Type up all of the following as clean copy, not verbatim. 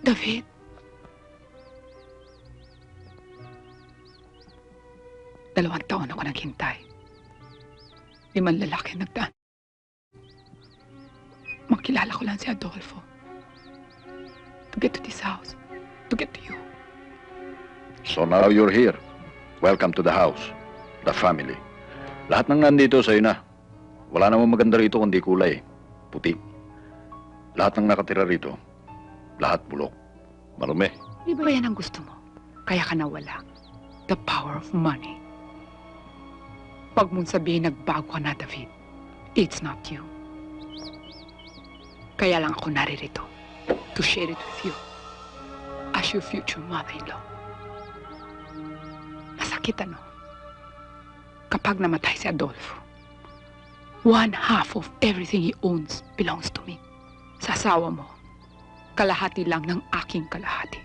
David, dalawang taon ako naghintay. 5 lalaki nagdaan. Makilala ko lang si Adolfo. To get to this house. To get to you. So now you're here. Welcome to the house. The family. Lahat ng nandito sa'yo na. Wala namang maganda rito kundi kulay. Puti. Lahat ng nakatira rito, lahat bulok. Marumi. Di ba yan ang gusto mo? Kaya ka nawala. The power of money. Pag mong sabihin nagbago ka na, David, it's not you. Kaya lang ako naririto to share it with you as your future mother-in-law. Masakit ano? Kapag namatay si Adolfo, 1/2 of everything he owns belongs to me. Sa asawa mo, kalahati lang ng aking kalahati.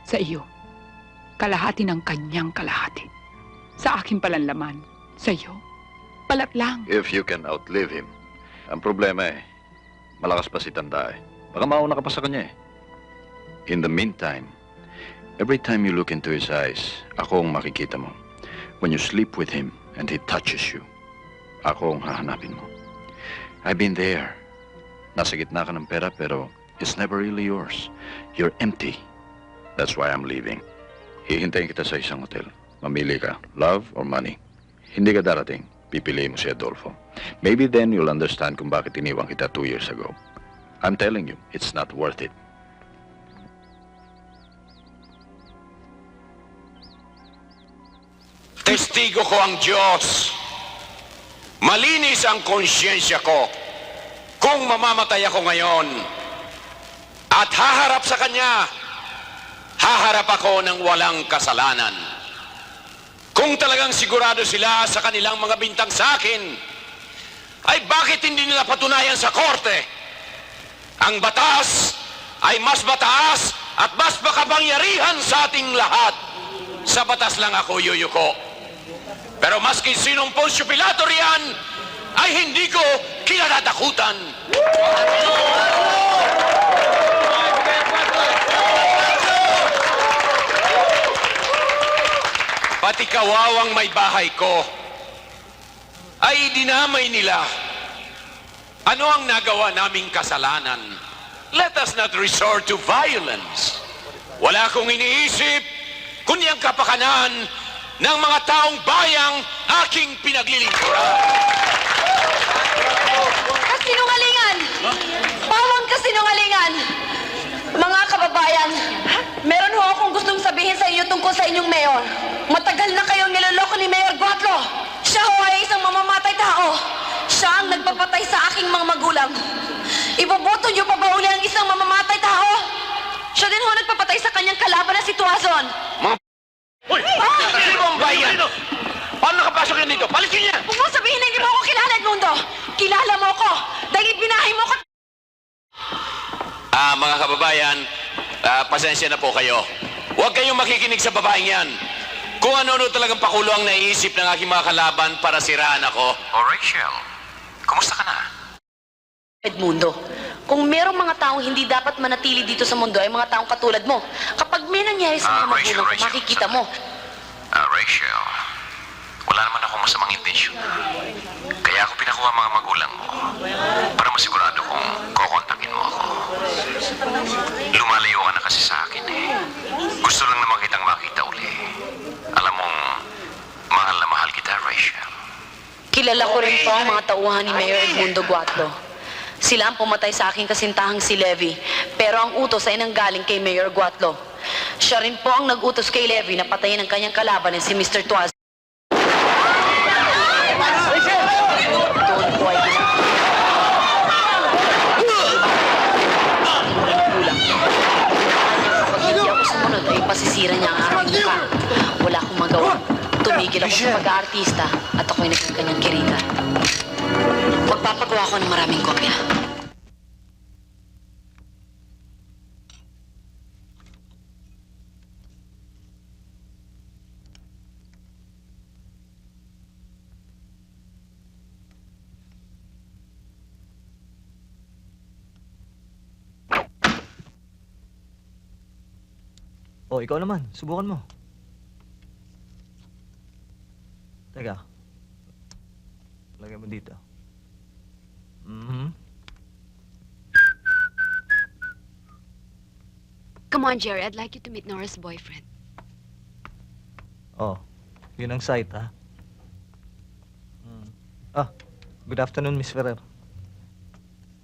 Sa iyo, kalahati ng kanyang kalahati. Sa aking palanlaman, sa iyo, palat lang. If you can outlive him. Ang problema malakas pa si Tanda Baka mauna ka pa sa kanya In the meantime, every time you look into his eyes, ako ang makikita mo. When you sleep with him and he touches you, ako ang hahanapin mo. I've been there. Nasa gitna ka ng pera pero it's never really yours. You're empty. That's why I'm leaving. Hihintayin kita sa isang hotel. Mamili ka, love or money. Hindi ka darating, pipiliin mo si Adolfo. Maybe then you'll understand kung bakit iniwan kita 2 years ago. I'm telling you, it's not worth it. Testigo ko ang Diyos. Malinis ang konsyensya ko. Kung mamamatay ako ngayon at haharap sa Kanya, haharap ako ng walang kasalanan. Kung talagang sigurado sila sa kanilang mga bintang sa akin, ay bakit hindi nila patunayan sa korte? Ang batas ay mas mataas at mas makapangyarihan sa ating lahat. Sa batas lang ako yuyuko. Pero maski sinong Poncio Pilato riyan, ay hindi ko kinatatakutan. Pati kawawang may bahay ko ay dinamay nila. Ano ang nagawa naming kasalanan? Let us not resort to violence. Wala akong iniisip kundi ang kapakanan ng mga taong bayang aking pinaglilingkuran. Kasinungalingan! Bawang kasinungalingan! Mga kababayan, meron ho akong gustong sabihin sa inyo tungkol sa inyong mayor. Matagal na kayong niloloko ni Mayor Guatlo. Siya ho ay isang mamamatay tao. Siya ang nagpapatay sa aking mga magulang. Iboboto niyo pa ba uli ang isang mamamatay tao? Siya din ho nagpapatay sa kanyang kalaban na si Tuazon. Hoy! Sino ang bayan? Paano nakapasok yan dito? Palisin niya! Huwag mo sabihin na hindi mo ako kilala, Edmundo. Kilala mo ako dahil ibinahay mo ko. Mga kababayan, pasensya na po kayo. Huwag kayong makikinig sa babaeng yan. Kung ano-ano talagang pakulo ang naiisip ng aking mga kalaban para siraan ako. Rachel, kumusta ka na? Edmundo, kung merong mga taong hindi dapat manatili dito sa mundo ay mga taong katulad mo. Kapag may nangyari sa mga magulang ko, makikita mo. Rachel, wala naman akong masamang intensyon. Kaya ako pinakuha mga magulang mo para masigurado kung kukontakin mo ako. Lumalayo ka na kasi sa akin Gusto lang naman kitang makita uli. Alam mong, mahal na mahal kita, Rachel. Kilala ko rin po ang mga tauhan ni Mayor Edmundo Guatlo. Sila ang pumatay sa aking kasintahang si Levi, pero ang utos ay nanggaling kay Mayor Guatlo. Siya rin po ang nag-utos kay Levi na patayin ang kanyang kalaban na si Mr. Tuaz. Doon po ay kapag hindi ako sumunod ay pasisira niya ang aking mukha. Wala akong magawa. Tumigil ako sa pag-aartista at ako'y naging kanyang kirita. Magpapagawa ko ng maraming kopya. Oh, ikaw naman. Subukan mo. Teka. Lagay mo dito. Come on, Jerry. I'd like you to meet Nora's boyfriend. Oh, yun ang site, ha? Ah, good afternoon, Miss Ferrer.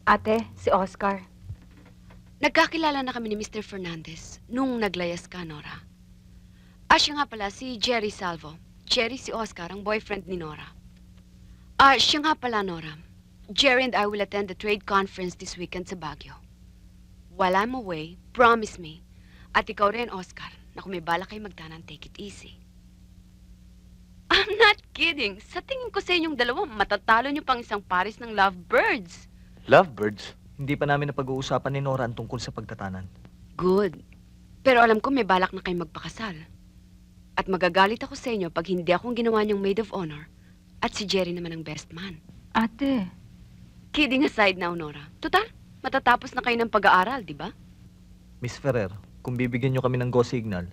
Ate, si Oscar. Nagkakilala na kami ni Mr. Fernandez nung naglayas ka, Nora. Siya nga pala si Jerry Salvo. Jerry si Oscar, ang boyfriend ni Nora. Siya nga pala, Nora. Jerry and I will attend the trade conference this weekend sa Baguio. While I'm away, promise me, at ikaw rin, Oscar, na kung may bala kayo magtanan, take it easy. I'm not kidding. Sa tingin ko sa inyong dalawa, matatalo niyo pang isang pares ng lovebirds. Lovebirds? Hindi pa namin napag-uusapan ni Nora ang tungkol sa pagtatanan. Good. Pero alam ko may balak na kayo magpakasal. At magagalit ako sa inyo pag hindi akong ginawa niyong maid of honor at si Jerry naman ang best man. Ate, Kidding aside now, Nora. Total, matatapos na kayo ng pag-aaral, di ba? Miss Ferrer, kung bibigyan nyo kami ng go signal,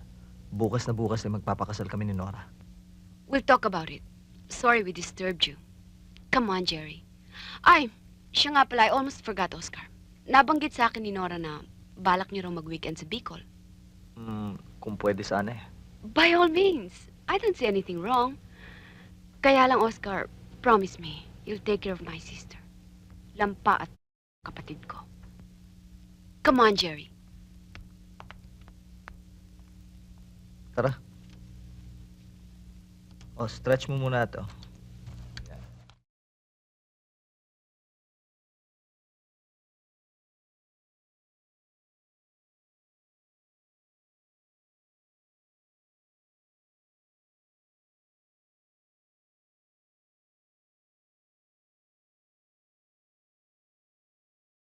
bukas na bukas ay magpapakasal kami ni Nora. We'll talk about it. Sorry we disturbed you. Come on, Jerry. Siya nga pala, I almost forgot, Oscar. Nabanggit sa akin ni Nora na balak niyo raw mag-weekend sa Bicol. Kung pwede sana eh. By all means. I don't see anything wrong. Kaya lang, Oscar, promise me, you'll take care of my sister. Lampa at kapatid ko. Come on, Jerry. Tara. Oh, stretch mo muna ito.